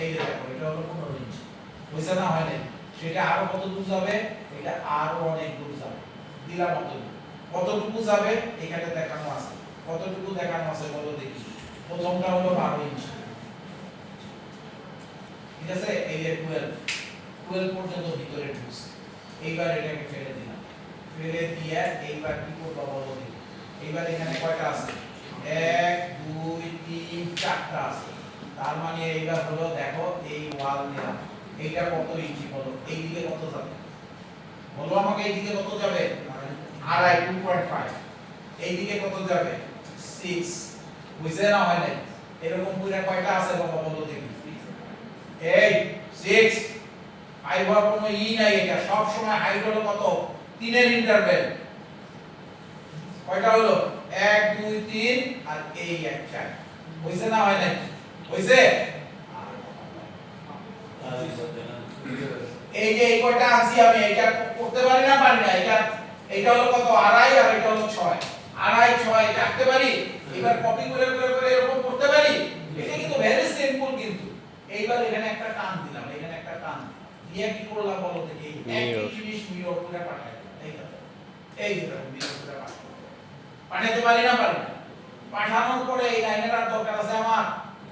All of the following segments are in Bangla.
এই যে দেখো এটা হলো 15 ইঞ্চি বুঝছ না হয় নাই সেটা আরো কত দূর যাবে এটা আরো অনেক দূর যাবে দিলাম কতটুকু যাবে এখানে দেখানো আছে কতটুকু দেখানো আছে বলো দেখি প্রথমটা হলো 12 ইঞ্চি ঠিক আছে এই যে 12 পর্যন্ত ভিতরে ঢুকছে এইবার এটাকে ফেলে দিলাম ফেলে দিয়ে এইবার কি করব বলো দেখি এইবার এখানে কয়টা আছে 1 2 3 4টা আছে তার মানে এইবার হলো দেখো এই ওয়াল নিলাম এইটা কত ইঞ্চি বলো এই দিকে কত যাবে বলো আমাকে এই দিকে কত যাবে আড়াই 2.5 এই দিকে কত যাবে 6 বুঝছে না হয় নাই এরকম পুরো কয়টা আছে বাবা বলো দেখি এই 6 আই হওয়ার কোনো নাই এটা সব সময় হাইট হলো কত 3 এর ইন্টারভ্যাল কয়টা হলো 1 2 3 আর এই 1 4 বুঝছে না হয় নাই বুঝছে এই যে এই কয়টা আনছি আমি এটা করতে পারি না এটা হলো কত আড়াই আর এটা হলো 6 আড়াই 6 রাখতে পারি এবার কপি করে এরকম করতে পারি এটা কিন্তু ভেরি সিম্পল কিন্তু এইবার এখানে একটা টান দিলাম এখানে একটা টান দিয়ে কি করলাম বলো দেখি একই জিনিস মিরর করে পাঠাই এই যে মিরর করে পাঠাইতে পারি না পাঠানোর পরে এই লাইনের আর দরকার আছে আমার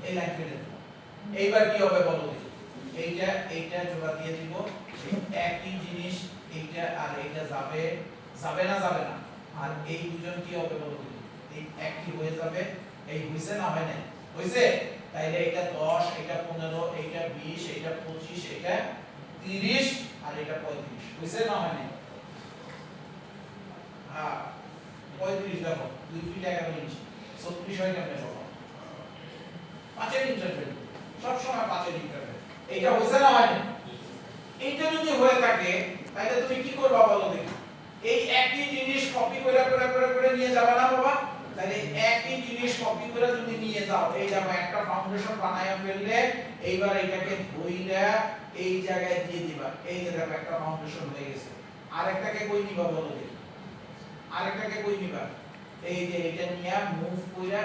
এই লাইন ফেলে দেব এইবার কি হবে বলো দেখি এইটা জোড়া দিয়ে দিব একই জিনিস এইটা আর এইটা যাবে না আর এই দুজন কি হবে বলো দেখি এই একই হয়ে যাবে এই হইছে না হয় না হইছে তাইলে এটা 10 এটা 15 এটা 20 এটা 25 এটা 30 আর এটা 35 হইছে না হয় না হ্যাঁ 35 দেখো 2 ফিট 11 ইঞ্চি 36 হয় কেমনে বাবা 5 এর ইন্টারভেল সব সময় 5 এর ইন্টারভেল এটা হইছে না হয় না এইটা যদি হয়ে থাকে তাহলে তুমি কি করবা বলো দেখি এই একই জিনিস কপি করে নিয়ে যাবে না বাবা তাহলে একই জিনিস কপি করে তুমি নিয়ে যাও এই দেখো একটা ফাউন্ডেশন বানায়া ফেললে এইবার এটাকে ধইরা এই জায়গায় দিয়ে দিবা এই যে দেখো একটা ফাউন্ডেশন হয়ে গেছে আরেকটাকে কই নিবা বলো দেখি আরেকটাকে কই নিবা এই যে এটা নিয়ে মুভ কইরা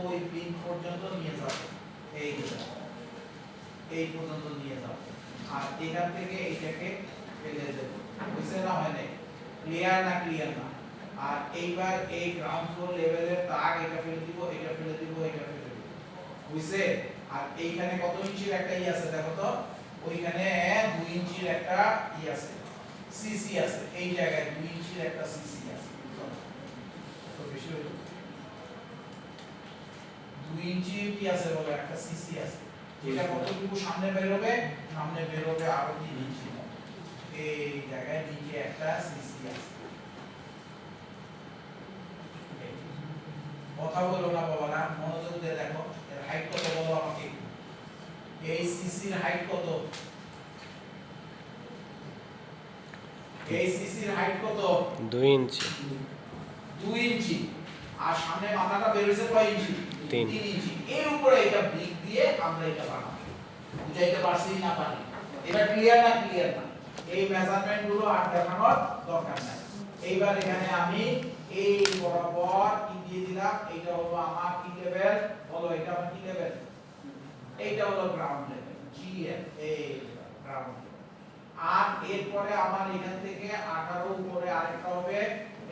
ওই পিন পর্যন্ত নিয়ে যাও এই যে এই পর্যন্ত নিয়ে যাও আর এখান থেকে এইটাকে ফেলে দেব বুঝছেন না হয় নাই ক্লিয়ার না আর এইবার এই গ্রাউন্ড ফ্লোর লেভেলের তাক এটা ফেলে দিব বুঝছে আর এইখানে কত ইঞ্চির একটা আছে দেখো তো ওইখানে 2 ইঞ্চির একটা আছে সিসি আছে এই জায়গায় 2 ইঞ্চির একটা সিসি আছে তো বেশি হলো 2 ইঞ্চি কি আছে বলে একটা সিসি আছে যেটা কতটুকু সামনে বের হবে আরো 3 ইঞ্চি এই জায়গায় নিচে একটা সিসি আছে কথা বলো না বাবা না মনোযোগ দিয়ে দেখো এর হাইট কত বলো আমাকে এই সিসির হাইট কত এই সিসির হাইট কত 2 ইঞ্চি 2 ইঞ্চি আর সামনে মাথাটা বের হইছে কয় ইঞ্চি 3 ইঞ্চি এর উপরে এটা ব্রিক দিয়ে আমরা এটা বানাবো বুঝাইতে পারছি না পারি এটা ক্লিয়ার না এই মেজারমেন্ট গুলো আর দেখানোর দরকার নাই এইবার এখানে আমি এই বরাবর কি দিয়ে দিলাম এটা হলো আমার কি লেভেল বলো এটা আমার কি লেভেল এইটা হলো গ্রাউন্ড লেভেল জিএল এই গ্রাউন্ড আর এরপরে আমার এখান থেকে 18 উপরে আরেকটা হবে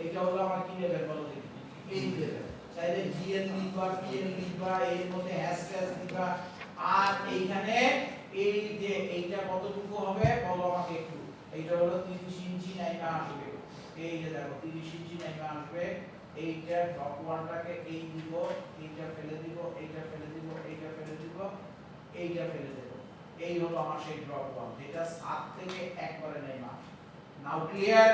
এইটা হলো আমার কি লেভেল বলো দেখি এই লেভেল চাইলে জিএল লিখবা পিএল লিখবা এর মধ্যে হ্যাশট্যাগ দিবা আর এইখানে এই যে এইটা কতটুকু হবে বলো আমাকে একটু এইটা হলো 30 ইঞ্চি নাইমা আসবে এই যে দেখো 30 ইঞ্চি নাইমা আসবে এইটা ড্রপ ওয়ানটাকে এই দিব এইটা ফেলে দিব এইটা ফেলে দিব এইটা ফেলে দিব এইটা ফেলে দেব এই হলো আমার সেই ড্রপ ওয়ান যেটা 7 থেকে একবারে নাইমা নাও ক্লিয়ার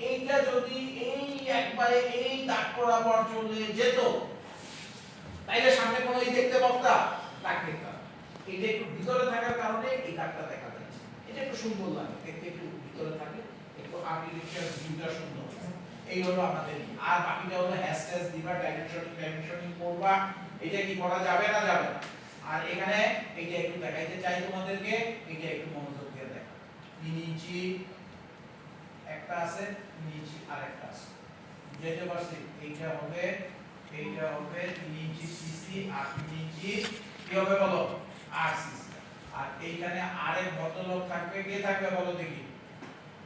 এইটা যদি এই একবারে এই দাগ বরাবর চলে যেত তাইলে সামনে কোনো দেখতে পাবতা দাগ দেখতাম এটা একটু ভিতরে থাকার কারণে এই দাগটা দেখা যাচ্ছে এটা একটু সুন্দর লাগে দেখতে একটু ভিতরে থাকে একটু আর্কিটেকচার ভিউটা সুন্দর এই হলো আমাদের আর বাকিটা হলো হ্যাশট্যাগ দিবা ডাইমেনশনিং করবা এটা কি করা যাবে না আর এখানে এইটা একটু দেখাইতে চাই তোমাদেরকে এটা একটু মনোযোগ দিয়ে দেখো 3 ইঞ্চি একটা আছে 3 ইঞ্চি আরেকটা আছে যেটা পারছি এইটা হবে 3 ইঞ্চি সিসি আর 3 ইঞ্চি কি হবে বলো আরসিসি। আর এইখানে আরেক ভদ্রলোক থাকবে, কে থাকবে বলো দেখি,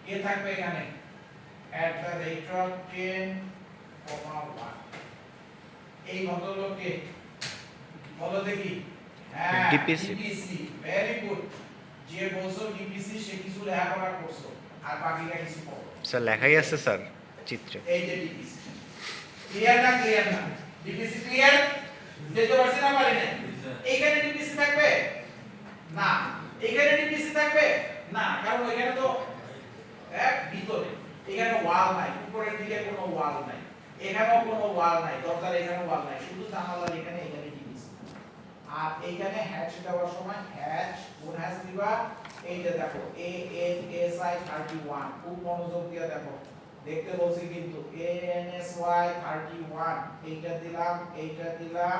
কে থাকবে এখানে at the rate of 10,1 এই ভদ্রলোককে বলো দেখি, হ্যাঁ ডিপিসি। ভেরি গুড, যে বলছো ডিপিসি সে কিছু লেখাপড়া করছো আর বাকিটা কিছু পড়ো স্যার লেখাই আছে স্যার চিত্রে। এই যে ডিপিসি ক্লিয়ার না, ক্লিয়ার না, ডিপিসি ক্লিয়ার, বুঝতে পারছি না পারি না? এইখানে ডিপিসি থাকবে না, এইখানে ডিপিসি থাকবে না, কারণ এখানে তো এক ভিতরে, এখানে ওয়াল নাই, উপরের দিকে কোনো ওয়াল নাই, এখানেও কোনো ওয়াল নাই, দরজার এখানে ওয়াল নাই, শুধু জানালার এখানে ডিপিসি। আর এইখানে হ্যাচ দেওয়ার সময় হ্যাচ কোন হ্যাচ দিবা, এই যে দেখো ANSI 31, খুব মনোযোগ দিয়ে দেখো, দেখতে বলছি কিন্তু ANSY 31, এইটা দিলাম, এইটা দিলাম,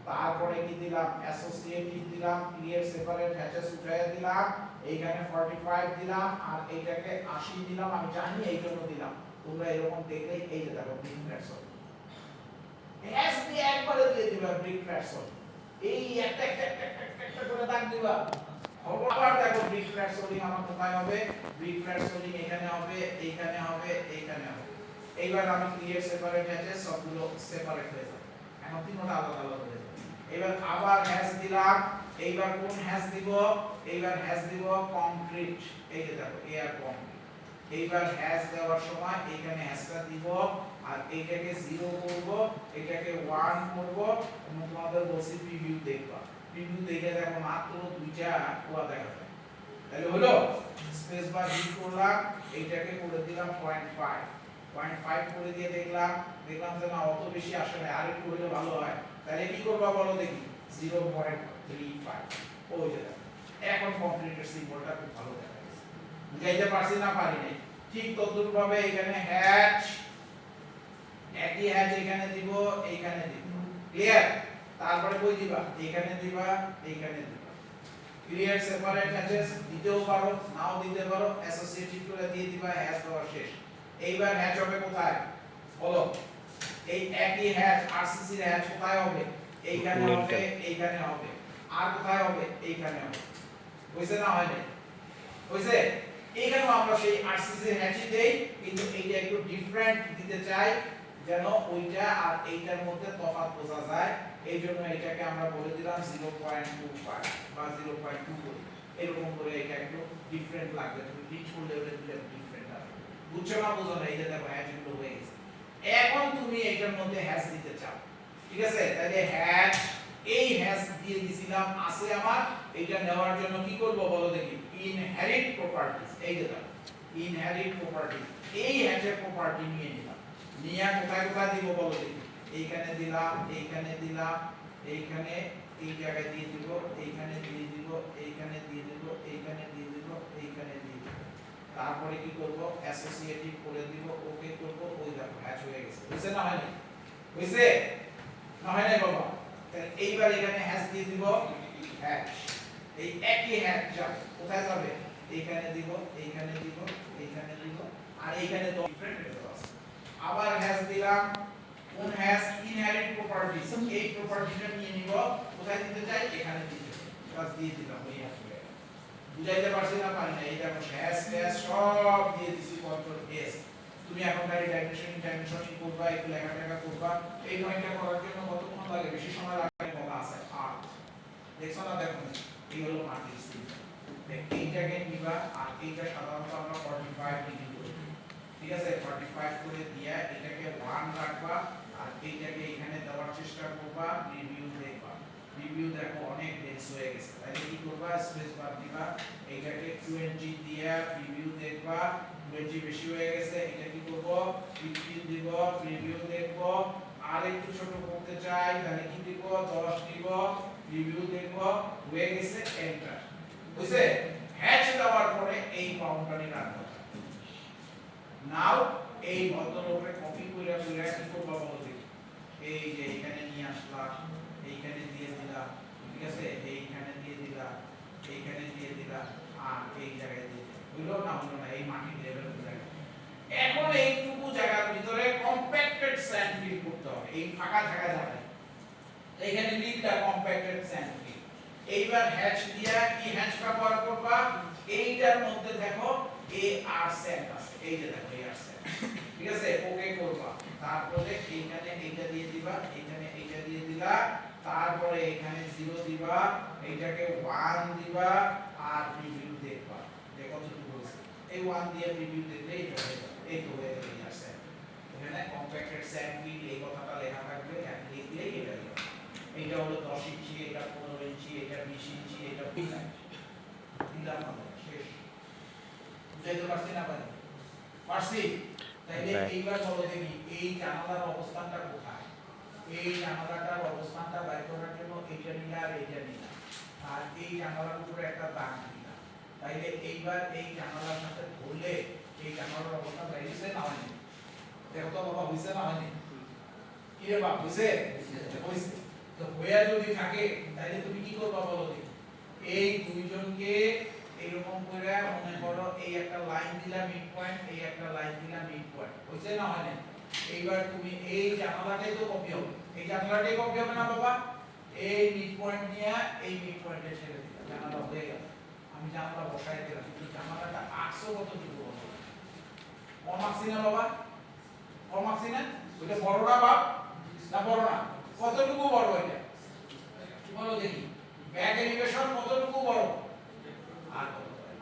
তারপরে কি দিলাম অ্যাসোসিয়েটিভ দিলাম, ক্লিয়ার সেপারেট হ্যাচেস উঠাইয়া দিলাম, এইখানে 45 দিলাম, আর এইটাকে 80 দিলাম, আমি জানি এই জন্য দিলাম, তোমরা এরকম দেখলেই এই যে দেখো ব্রিক ফ্ল্যাটসন হ্যাচ দিয়ে একবারে দিয়ে দিবা, ব্রিক ফ্ল্যাটসন এই একটা একটা একটা একটা করে দাগ দিবা। আবার দেখো ব্রিক ফ্ল্যাট সোলিং আমার কোথায় হবে, ব্রিক ফ্ল্যাট সোলিং এখানে হবে, এইখানে হবে, এইখানে হবে। এইবার আমি ক্লিয়ার সেপারেট হ্যাচে সবগুলো সেপারেট হয়ে যাবে, এখন তিনটা আলাদা আলাদা হয়ে যাবে। এবার আবার হ্যাচ দিলাম, এইবার কোন হ্যাচ দিব, এইবার হ্যাচ দিব কংক্রিট, এই যে দেখো এয়ার কংক্রিট। এইবার হ্যাচ দেওয়ার সময় এইখানে হ্যাচটা দিব, আর এইটাকে 0 করব, এটাকে 1 করব, এবং তোমাদের বলছি প্রিভিউ দেখবা, প্রিভিউ দেখে দেখো মাত্র দুইটা কোয়া দেখা যায়, তাহলে হলো স্পেস বার হিট করলাম, এইটাকে করে দিলাম 0.5 করে দিয়ে দেখলাম যে না অত বেশি আসে না, আর একটু হলে ভালো হয়, তাহলে কি করবা বলো দেখি 0.35, ওই যে দেখো এখন কমপ্লিটেড সিম্বলটা খুব ভালো দেখা যাচ্ছে, বুঝাইতে পারছি না পারি নাই? ঠিক তদ্রূপভাবে এখানে হ্যাচ, একই হ্যাচ এখানে দিব, এইখানে দিব, ক্লিয়ার? তারপরে কই দিবা, এইখানে দিবা, এইখানে দিবা। ক্লিয়ার সেপারেট হ্যাচেস দিতেও পারো, নাও দিতে পারো, অ্যাসোসিয়েটিভ করে দিয়ে দিবা, হ্যাচ দেওয়া শেষ। এইবার হ্যাচ হবে কোথায় বলো, এই একই হ্যাচ আরসিসি এর হ্যাচ কোথায় হবে, এইখানে হবে, এইখানে হবে, আর কোথায় হবে, এইখানে হবে। বুঝছে না হয় না? বুঝছে? এইখানেও আমরা সেই আরসিসি এর হ্যাচই দেই, কিন্তু এইটা একটু ডিফারেন্ট দিতে চাই যেন ওইটা আর এইটার মধ্যে তফাৎ বোঝা যায়, এইজন্য এটাকে আমরা বলে দিলাম 0.25 বা 0.2 করে, এরকম করে এটা একটু ডিফারেন্ট লাগবে, তুমি হিট করলে ওটা ডিফারেন্ট আসবে। বুঝছো না বুঝো না? এই যে দেখো হ্যাচ গুলো হয়ে গেছে। এখন তুমি এটার মধ্যে হ্যাচ দিতে চাও, ঠিক আছে? তাহলে হ্যাচ, এই হ্যাচ দিয়ে দিছিলাম আছে আমার, এটা নেওয়ার জন্য কি করব বলো দেখি, ইনহেরিট প্রপার্টিজ, এই যে দেখো ইনহেরিট প্রপার্টিজ, এই হ্যাচের প্রপার্টি নিয়ে নিলাম, নিয়ে কোথায় কোথায় দিব বলো দেখি, এইখানে দিলাম, এইখানে দিলাম, এইখানে এই জায়গায় দিয়ে দিব, এইখানে দিয়ে দিব, এইখানে দিয়ে দিব, এইখানে দিয়ে দিব, এইখানে দিয়ে দিব। তারপরে কি করব অ্যাসোসিয়েটিভ করে দিব, ওকে করব, ওই দেখো হ্যাচ হয়ে গেছে। বুঝছেন না হয়নি? বুঝছে না হয় নাই বাবা? তাহলে এইবার এখানে হ্যাচ দিয়ে দিব, হ্যাচ, এই একই হ্যাচ যাবে কোথায় যাবে, এইখানে দিব, এইখানে দিব, এইখানে দিব, আর এইখানে তো ডিফারেন্ট আছে। আবার হ্যাচ দিলাম, কোন হ্যাচ ইনহেরিট প্রপার্টিজ, এই প্রপার্টিটা নিয়ে নিব, কোথায় দিতে চাই এখানে দিতে চাই, বাস দিয়ে দিলাম, ওই হ্যাচ হয়ে গেল। বুঝাইতে পারছি না পারি না? এই দেখো হ্যাচ ট্যাচ সব দিয়ে দিছি, কন্ট্রোল এস। তুমি এখন গাড়ি ডাইমেনশন করবা, একটু লেখাটা করবা, এই নয়টা করার জন্য কতক্ষণ লাগে, বেশি সময় লাগে বলা আছে 8। দেখছো না? দেখো এই হলো মাটির সিস্টেম, এইটাকে নিবা, আর এইটা সাধারণত আমরা 45 ডিগ্রি করি, ঠিক আছে? 45 করে দিয়া এটাকে 1 রাখবা, আর এইটাকে এখানে দেওয়ার চেষ্টা করবা, রিভিউ দেখবা, রিভিউ দেখো অনেক ডেন্স হয়ে গেছে, তাহলে কি করবা স্পেস বার দিবা, এইটাকে 20 দিয়া রিভিউ দেখবা, 20 বেশি হয়ে গেছে, এটা কি করব 15 দিব, রিভিউ দেখব, আর একটু ছোট করতে চাই তাহলে কি দিব 10 দিব, রিভিউ দেখব, হয়ে গেছে, এন্টার। বুঝছে? হ্যাচ দেওয়ার পরে এই বাউন্ডারি রাখবো। নাও এই ভদ্রলোকের কপি করে করে কি করব বলো দেখি, এই যে এখানে নিয়ে আসলাম, এইখানে দিয়ে দিলাম, ঠিক আছে? এইখানে দিয়ে দিলাম, এইখানে দিয়ে দিলাম, আর এই জায়গায় দিয়ে দিলাম। হলো না হলো না? এই মাটির লেভেল জায়গা। এখন এইটুকু জায়গার ভিতরে কম্প্যাক্টেড স্যান্ড ফিল করতে হবে, এই ফাঁকা জায়গা যাবে, এইখানে লিখটা কম্প্যাক্টেড স্যান্ড ফিল। এইবার হ্যাচ দিয়া কি হ্যাচ ব্যবহার করবা, এইটার মধ্যে দেখো এ আর সেট আছে, এই যে দেখো এ আর সেট, ঠিক আছে, ওকে করবা। তারপরে এইখানে এইটা দিয়ে দিবা, এইখানে এইটা দিয়ে দিলা, তারপরে এখানে 0 দিবা, এইটাকে 1 দিবা, আর প্রিভিউ দেখবা যে কতটুকু হয়েছে। এই 1 দিয়ে প্রিভিউ দেখলে এটা হয়ে যাবে, এই তো হয়ে গেল ইয়ার সেট। এখানে কম্প্যাক্টেড স্যাম্পল এই কথাটা লেখা থাকবে, এক লিখলে এটা হবে। এইটা হলো 10 ইঞ্চি, এটা 15 ইঞ্চি, এটা 20 ইঞ্চি, এটা 20 ইঞ্চি। দিলাম আমরা শেষ। বুঝাইতে পারছি না ভাই? পারছি? তাইলে এইবার বলো দেখি এই জানালার অবস্থানটা কোথায়? এই জানালাটার অবস্থানটা বের করার জন্য এইটা নিলা আর এইটা নিলা, আর এই জানালার উপরে একটা দাগ দিলা। তাইলে এইবার এই জানালার সাথে ধরলে এই জানালার অবস্থান বেরিয়েছে না হয়নি? দেখো তো বাবা, হইছে না হয়নি? কি রে বাবা, হইছে? হইছে। তো হইয়া যদি থাকে তাহলে তুমি কি করবা বলো দেখি? এই দুইজনকে এরকম করে মনে করো এই একটা লাইন দিলা মিড পয়েন্ট, এই একটা লাইন দিলা মিড পয়েন্ট, হইছে না হয়নি? এইবার তুমি এই জানালাটাই তো কপি হবে, এই জানালাটাই কপি হবে না বাবা? এই মিড পয়েন্ট নিয়ে এই মিড পয়েন্টে ছেড়ে দিলা, জানালা হয়ে গেল। আমি জানালা বসাই দিলাম, কিন্তু জানালাটা 800 কত দিব বলো? কম আসছে না বাবা? কম আসছে না? ওইটা বড় না বাপ? না বড় না? কতটুকু বড় এটা বলো দেখি? ব্যাক এলিভেশন কতটুকু বড়? আর কত বড়?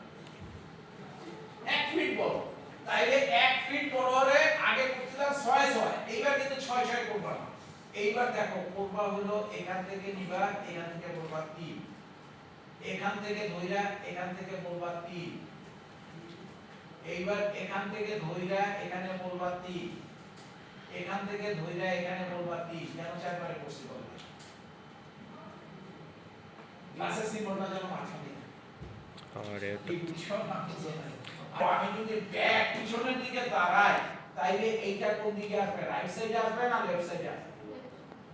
1 ফিট বড়। তাইলে 1 ফিট বড়রে আগে করছিলাম 6 6, এইবার কিন্তু 6 6 করবা না। এইবার দেখো করবা হলো এখান থেকে নিবা, এখান থেকে বলবা 3, এখান থেকে ধইরা এখান থেকে বলবা 3, এইবার এখান থেকে ধইরা এখানে বলবা 3, এখান থেকে ধইরা এখানে বলবা 3। কেন চারবারে করছি বলো? ক্লাসের সিম্বলটা যেন মাঝখানে আরে এই পিছন না পিছনে। আর আমি যদি ব্যাক পিছনের দিকে দাঁড়াই তাইলে এইটা কোন দিকে আসবে? রাইট সাইডে আসবে না লেফট সাইডে আসবে?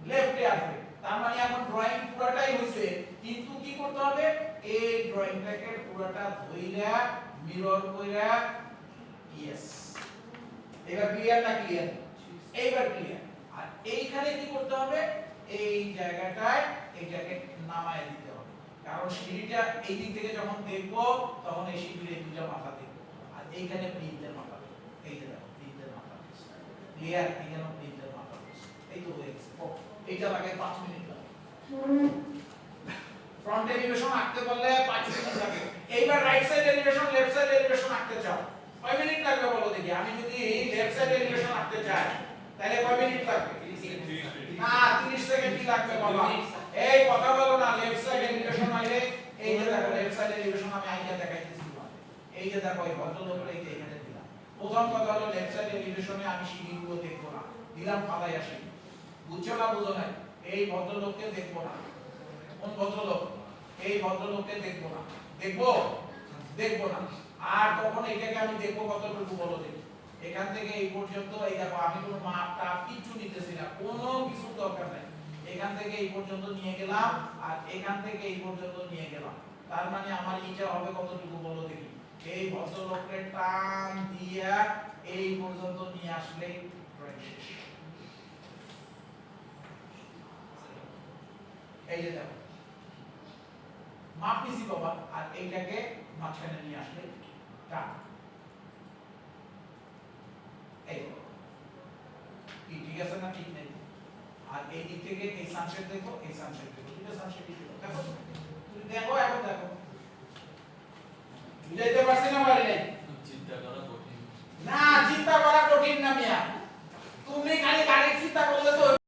লেফটে আসবে। তার মানে এখন ড্রয়িং পুরোটাই হইছে, কিন্তু কি করতে হবে? এই ড্রয়িংটাকে পুরোটা ধইরা মিরর কইরা, ইয়েস। এবার ক্লিয়ার না ক্লিয়ার? এইবার ক্লিয়ার। আর এইখানে কি করতে হবে? এই জায়গাটায় এইটাকে নামায় দিতে হবে, কারণ সিঁড়িটা এই দিক থেকে যখন দেখব তখন এই সিঁড়ির এই দুটো মাথা দেখব, আর এইখানে প্রিন্টের মাথা দেখব। এই যে দেখো প্রিন্টের মাথা দেখছো, ক্লিয়ার? এইখানে প্রিন্টের মাথা দেখছো, এই তো হয়ে গেছে। এইটা লাগে 5 মিনিট লাগে। ফ্রন্ট এলিভেশন আঁকতে বললে 5 মিনিট লাগে। এইবার right side elevation, left side elevation আঁকতে চাও, কয় মিনিট লাগবে বলো দেখি? আমি যদি লেফট সাইড এলিভেশন আঁকতে চাই তাহলে কয় মিনিট লাগবে? না 30 সেকেন্ড কি লাগবে বলো? এই কথা বলো না। লেফট সাইড এলিভেশন আইলে এই যে দেখো লেফট সাইড এলিভেশন আমি আইডিয়া দেখাইতেছি তোমাকে। এই যে দেখো এই ভদ্রলোকের এই যে এখানে দিলাম। প্রথম কথা হলো লেফট সাইড এলিভেশনে আমি সিঁড়িগুলো দেখবো না, দিলাম ফালাইয়া সিঁড়ি। বুঝছো না বুঝো না? এই ভদ্রলোককে দেখবো না। কোন ভদ্রলোক? এই ভদ্রলোককে দেখবো না। দেখবো? দেখবো না। আর তখন এটাকে আমি দেখবো কতটুকু বলো দেখি? এখান থেকে এই পর্যন্ত এই দেখো আমি কোনো মাপ টাপ কিছু নিতেছি না, কোনো কিছু দরকার নাই। এখান থেকে এই পর্যন্ত নিয়ে গেলাম, আর এখান থেকে এই পর্যন্ত নিয়ে গেলাম। তার মানে আমার ইটা হবে কতটুকু বলো দেখি? এই ভদ্রলোককে টান দিয়া এই পর্যন্ত নিয়ে আসলেই ড্রয়িং শেষ। এই যে দেখো মাপ নিছি বাবা, আর এইটাকে মাঝখানে নিয়ে আসলে টান। এই কি ঠিক আছে না ঠিক নেই? আর এই দিক থেকে এই সানসেট দেখো, এই সানসেট দেখো, দুটো সানসেট